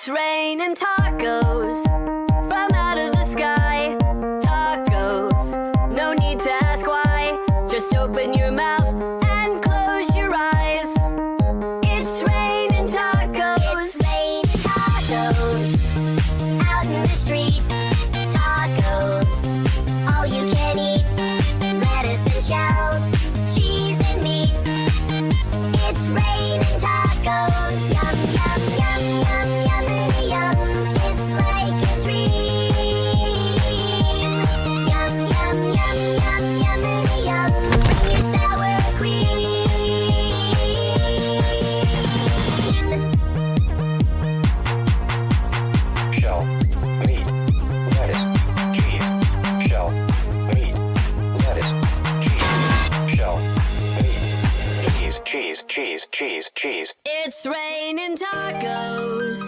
It's raining tacos from out of the sky. Tacos, no need to ask why. Just open your mouth and close your eyes. It's raining tacos. It's raining tacos out in the street. Tacos, all you can eat. Lettuce and shells, cheese and meat. It's raining tacos. Yum, yum, yum, yum, yummity yum. It's like a dream. Yum, yum, yum, yum, yummity yum. Bring your sour cream. Shell, meat, lettuce, cheese. Shell, meat, lettuce, cheese. Shell, meat, cheese, cheese, cheese, cheese, cheese. It's raining tacos.